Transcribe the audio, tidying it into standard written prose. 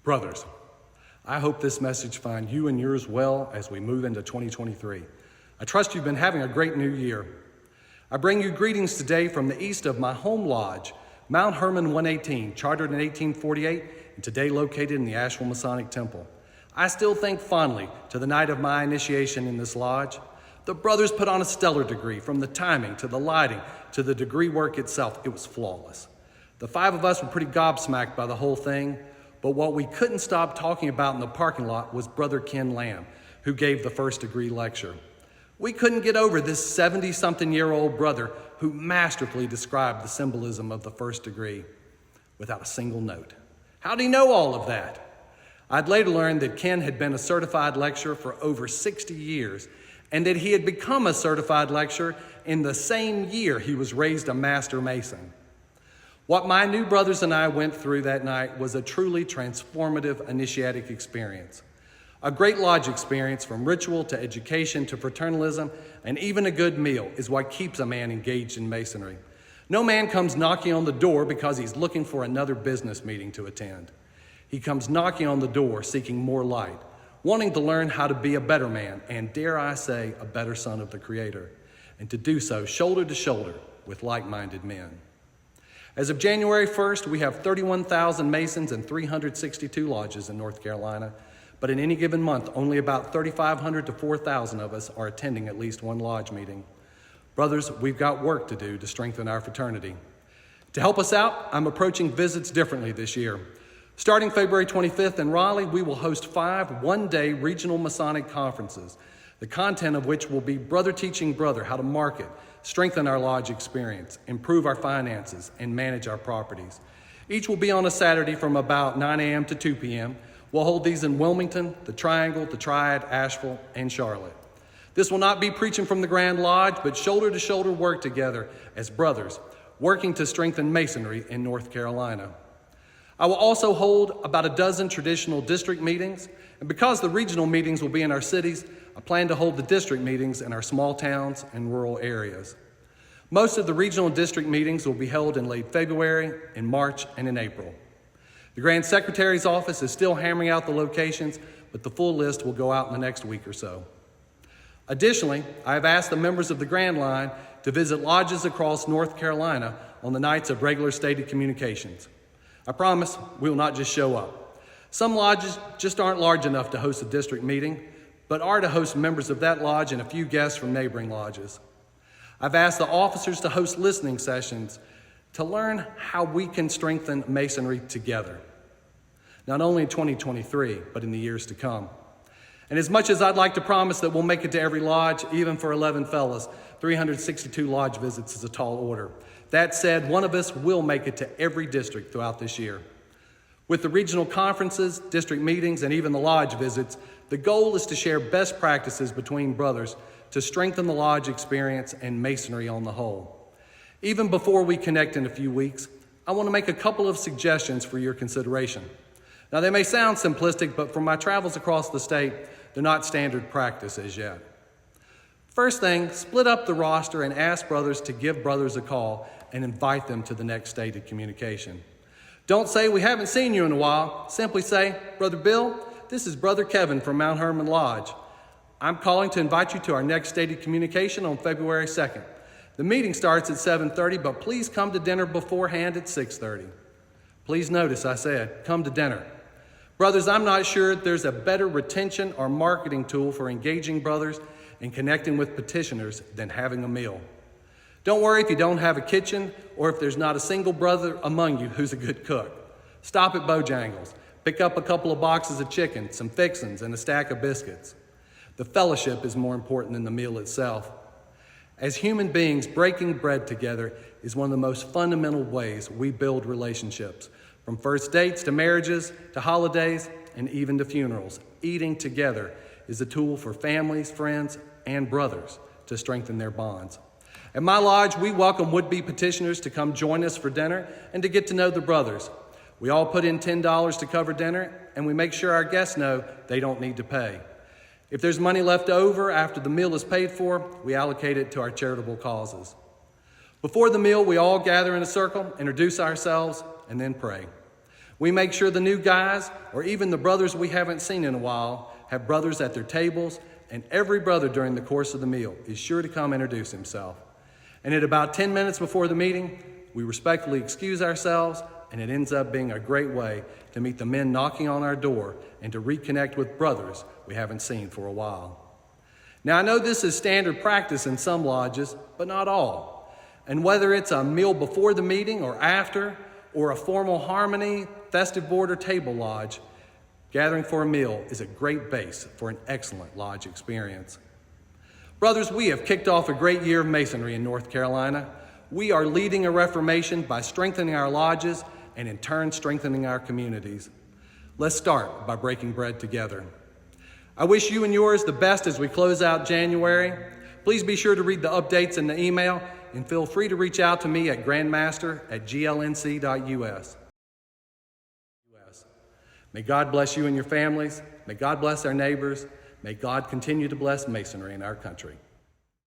Brothers, I hope this message finds you and yours well as we move into 2023. I trust you've been having a great new year. I bring you greetings today from the east of my home lodge, Mount Hermon 118, chartered in 1848 and today located in the Asheville Masonic Temple. I still think fondly to the night of my initiation in this lodge. The brothers put on a stellar degree, from the timing to the lighting to the degree work itself. It was flawless. The five of us were pretty gobsmacked by the whole thing. But what we couldn't stop talking about in the parking lot was Brother Ken Lamb, who gave the first degree lecture. We couldn't get over this 70-something-year-old brother who masterfully described the symbolism of the first degree without a single note. How'd he know all of that? I'd later learned that Ken had been a certified lecturer for over 60 years and that he had become a certified lecturer in the same year he was raised a Master Mason. What my new brothers and I went through that night was a truly transformative initiatic experience. A great lodge experience, from ritual to education to fraternalism, and even a good meal is what keeps a man engaged in Masonry. No man comes knocking on the door because he's looking for another business meeting to attend. He comes knocking on the door seeking more light, wanting to learn how to be a better man, and dare I say, a better son of the Creator, and to do so shoulder to shoulder with like-minded men. As of January 1st, we have 31,000 Masons and 362 lodges in North Carolina, but in any given month, only about 3,500 to 4,000 of us are attending at least one lodge meeting. Brothers, we've got work to do to strengthen our fraternity. To help us out, I'm approaching visits differently this year. Starting February 25th in Raleigh, we will host 5 one-day regional Masonic conferences, the content of which will be brother teaching brother how to market, strengthen our lodge experience, improve our finances, and manage our properties. Each will be on a Saturday from about 9 a.m. to 2 p.m. We'll hold these in Wilmington, the Triangle, the Triad, Asheville, and Charlotte. This will not be preaching from the Grand Lodge, but shoulder-to-shoulder work together as brothers, working to strengthen Masonry in North Carolina. I will also hold about a dozen traditional district meetings, and because the regional meetings will be in our cities, I plan to hold the district meetings in our small towns and rural areas. Most of the regional district meetings will be held in late February, in March, and in April. The Grand Secretary's office is still hammering out the locations, but the full list will go out in the next week or so. Additionally, I have asked the members of the Grand Line to visit lodges across North Carolina on the nights of regular stated communications. I promise we will not just show up. Some lodges just aren't large enough to host a district meeting, but are to host members of that lodge and a few guests from neighboring lodges. I've asked the officers to host listening sessions to learn how we can strengthen Masonry together, not only in 2023, but in the years to come. And as much as I'd like to promise that we'll make it to every lodge, even for 11 fellas, 362 lodge visits is a tall order. That said, one of us will make it to every district throughout this year. With the regional conferences, district meetings, and even the lodge visits, the goal is to share best practices between brothers to strengthen the lodge experience and Masonry on the whole. Even before we connect in a few weeks, I want to make a couple of suggestions for your consideration. Now, they may sound simplistic, but from my travels across the state, they're not standard practice as yet. First thing, split up the roster and ask brothers to give brothers a call and invite them to the next stated communication. Don't say, "We haven't seen you in a while." Simply say, "Brother Bill, this is Brother Kevin from Mount Hermon Lodge. I'm calling to invite you to our next stated communication on February 2nd. The meeting starts at 7:30, but please come to dinner beforehand at 6:30. Please notice I said, come to dinner. Brothers, I'm not sure there's a better retention or marketing tool for engaging brothers and connecting with petitioners than having a meal. Don't worry if you don't have a kitchen or if there's not a single brother among you who's a good cook. Stop at Bojangles. Pick up a couple of boxes of chicken, some fixins, and a stack of biscuits. The fellowship is more important than the meal itself. As human beings, breaking bread together is one of the most fundamental ways we build relationships. From first dates to marriages to holidays and even to funerals, eating together is a tool for families, friends, and brothers to strengthen their bonds. At my lodge, we welcome would-be petitioners to come join us for dinner and to get to know the brothers. We all put in $10 to cover dinner, and we make sure our guests know they don't need to pay. If there's money left over after the meal is paid for, we allocate it to our charitable causes. Before the meal, we all gather in a circle, introduce ourselves, and then pray. We make sure the new guys, or even the brothers we haven't seen in a while, have brothers at their tables, and every brother during the course of the meal is sure to come introduce himself. And at about 10 minutes before the meeting, we respectfully excuse ourselves, and it ends up being a great way to meet the men knocking on our door and to reconnect with brothers we haven't seen for a while. Now, I know this is standard practice in some lodges, but not all. And whether it's a meal before the meeting or after, or a formal harmony, festive board, or table lodge, gathering for a meal is a great base for an excellent lodge experience. Brothers, we have kicked off a great year of Masonry in North Carolina. We are leading a reformation by strengthening our lodges and in turn strengthening our communities. Let's start by breaking bread together. I wish you and yours the best as we close out January. Please be sure to read the updates in the email and feel free to reach out to me at grandmaster@glnc.us. May God bless you and your families. May God bless our neighbors. May God continue to bless Masonry in our country.